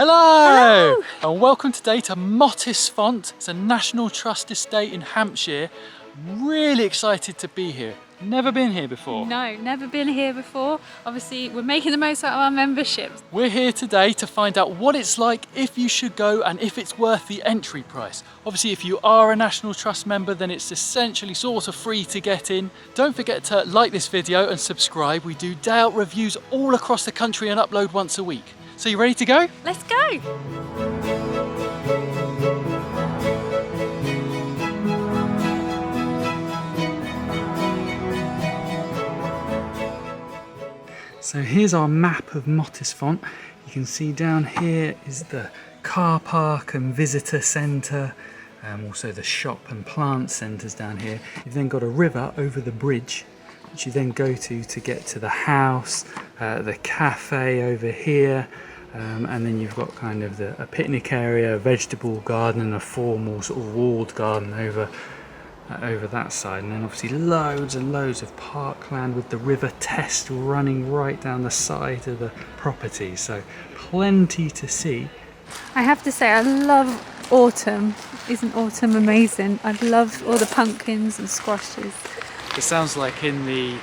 Hello! And welcome today to Mottisfont. It's a National Trust estate in Hampshire. Really excited to be here. Never been here before. No, never been here before. Obviously, we're making the most out of our memberships. We're here today to find out what it's like, if you should go, and if it's worth the entry price. Obviously, if you are a National Trust member, then it's essentially sort of free to get in. Don't forget to like this video and subscribe. We do day out reviews all across the country and upload once a week. So you ready to go? Let's go! So here's our map of Mottisfont. You can see down here is the car park and visitor centre, also the shop and plant centres down here. You've then got a river over the bridge, which you then go to get to the house, the cafe over here, and then you've got kind of a picnic area, a vegetable garden and a formal sort of walled garden over that side, and then obviously loads and loads of parkland with the River Test running right down the side of the property, so plenty to see. I have to say, I love autumn. Isn't autumn amazing? I love all the pumpkins and squashes. It sounds like in the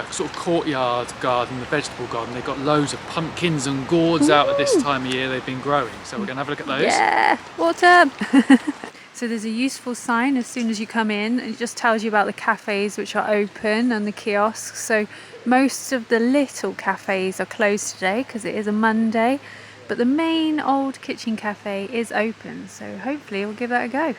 sort of courtyard garden, the vegetable garden, they've got loads of pumpkins and gourds out at this time of year. They've been growing, so we're going to have a look at those. Yeah, autumn! So there's a useful sign as soon as you come in. It just tells you about the cafes which are open and the kiosks. So most of the little cafes are closed today because it is a Monday, but the main old kitchen cafe is open. So hopefully we'll give that a go.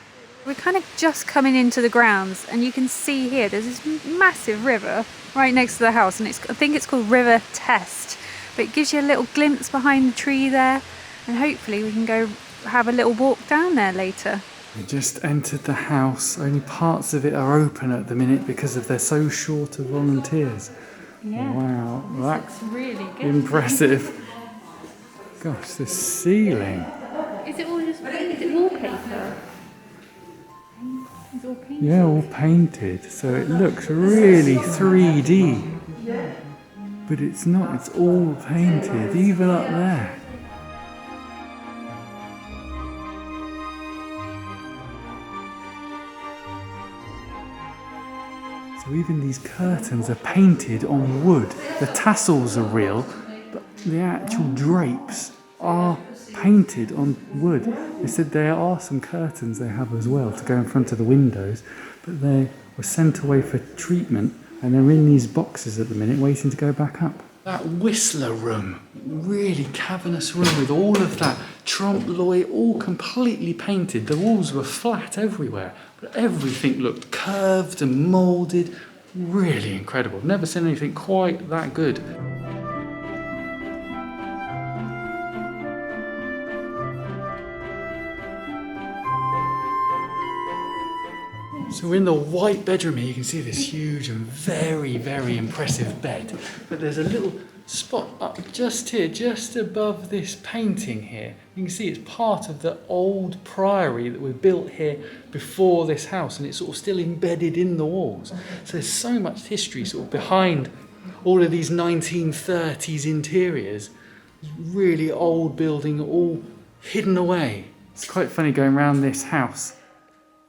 We're kind of just coming into the grounds, and you can see here there's this massive river right next to the house, and I think it's called River Test. But it gives you a little glimpse behind the tree there, and hopefully we can go have a little walk down there later. We just entered the house. Only parts of it are open at the minute because they're so short of volunteers. Yeah. Wow, that's really good. impressive. Gosh, the ceiling. Is it wallpaper? It's all painted. Yeah, all painted. So it looks really 3D. But it's not, it's all painted, even up there. So even these curtains are painted on wood. The tassels are real, but the actual drapes are painted on wood. They said there are some curtains they have as well to go in front of the windows, but they were sent away for treatment and they're in these boxes at the minute waiting to go back up. That Whistler room, really cavernous room with all of that trompe l'oeil all completely painted. The walls were flat everywhere, but everything looked curved and moulded. Really incredible. Never seen anything quite that good. So in the white bedroom here, you can see this huge and very, very impressive bed. But there's a little spot up just here, just above this painting here. You can see it's part of the old priory that was built here before this house, and it's sort of still embedded in the walls. So there's so much history sort of behind all of these 1930s interiors. Really old building, all hidden away. It's quite funny going around this house,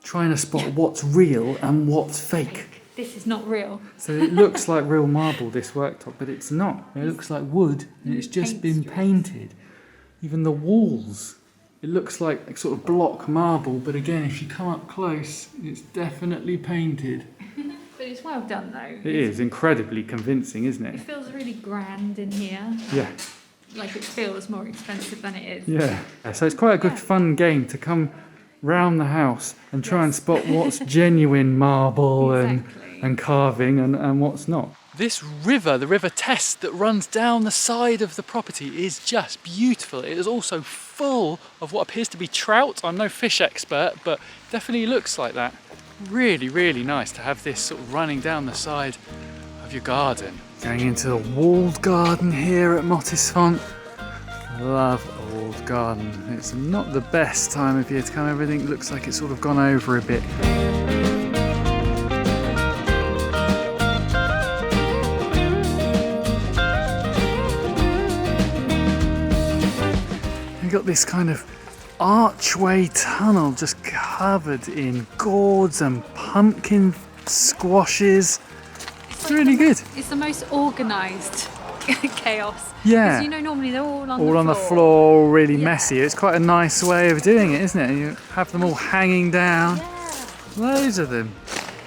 trying to spot what's real and what's fake. This is not real. So it looks like real marble, this worktop, but it's not. It looks like wood, and it's just been painted. Even the walls, it looks like sort of block marble, but again, if you come up close, it's definitely painted. But it's well done though. It is incredibly convincing, isn't it? It feels really grand in here. Yeah. Like it feels more expensive than it is. Yeah. So it's quite a good fun game to come round the house and try and spot what's genuine marble and carving and what's not. This river, the River Test that runs down the side of the property, is just beautiful. It is also full of what appears to be trout. I'm no fish expert, but definitely looks like that. Really, really nice to have this sort of running down the side of your garden. Going into the walled garden here at Mottisfont. Love a walled garden. It's not the best time of year to come. Everything looks like it's sort of gone over a bit. You've got this kind of archway tunnel just covered in gourds and pumpkin squashes. It's really good. It's the most organised chaos. Yeah. Because normally they're all on All the on floor. the floor, really messy. It's quite a nice way of doing it, isn't it? You have them all hanging down. Yeah. Loads of them.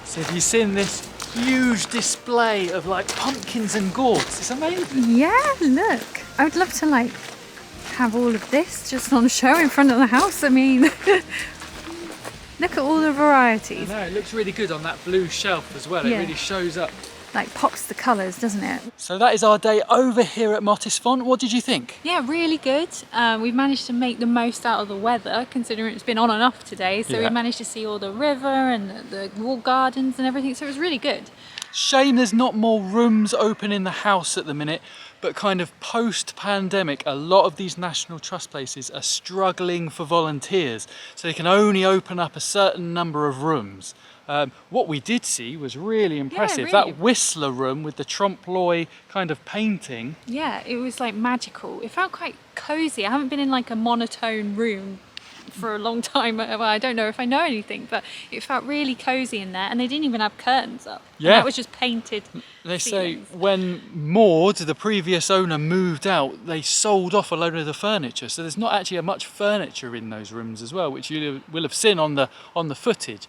So have you seen this huge display of like pumpkins and gourds? It's amazing. Yeah, look. I would love to have all of this just on show in front of the house. I mean, look at all the varieties. I know, it looks really good on that blue shelf as well. Yeah. It really shows up. Pops the colours, doesn't it? So that is our day over here at Mottisfont. What did you think? Yeah, really good. We've managed to make the most out of the weather, considering it's been on and off today. So Yeah. we managed to see all the river and the wall gardens and everything. So it was really good. Shame there's not more rooms open in the house at the minute, but kind of post-pandemic, a lot of these National Trust places are struggling for volunteers, so they can only open up a certain number of rooms. What we did see was really impressive. really. That Whistler room with the trompe-l'oeil kind of painting. Yeah, it was magical. It felt quite cosy. I haven't been in a monotone room for a long time. Well, I don't know if I know anything, but it felt really cosy in there, and they didn't even have curtains up. Yeah. And that was just painted. They ceilings. say when Maud, the previous owner, moved out, they sold off a load of the furniture. So there's not actually much furniture in those rooms as well, which you will have seen on the footage.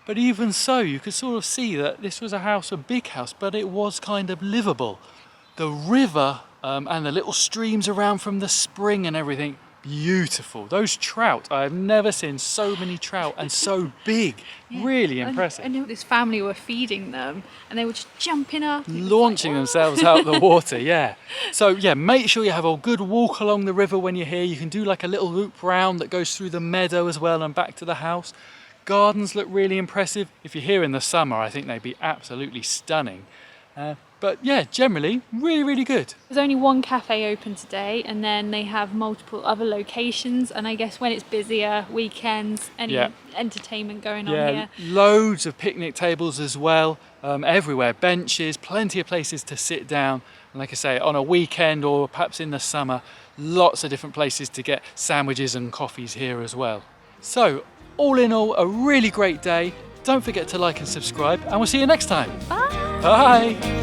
But even so, you could sort of see that this was a big house, but it was kind of livable. The river and the little streams around from the spring and everything, beautiful. Those trout, I have never seen so many trout and so big. Yeah. Really impressive. And this family were feeding them, and they were just jumping up. It was Launching "Whoa." themselves out the water, yeah. So yeah, make sure you have a good walk along the river when you're here. You can do a little loop round that goes through the meadow as well and back to the house. Gardens look really impressive. If you're here in the summer, I think they'd be absolutely stunning. But yeah, generally, really, really good. There's only one cafe open today, and then they have multiple other locations, and I guess when it's busier, weekends, any entertainment going on here. Loads of picnic tables as well, everywhere, benches, plenty of places to sit down. And like I say, on a weekend or perhaps in the summer, lots of different places to get sandwiches and coffees here as well. So, all in all, a really great day. Don't forget to like and subscribe, and we'll see you next time. Bye! Bye!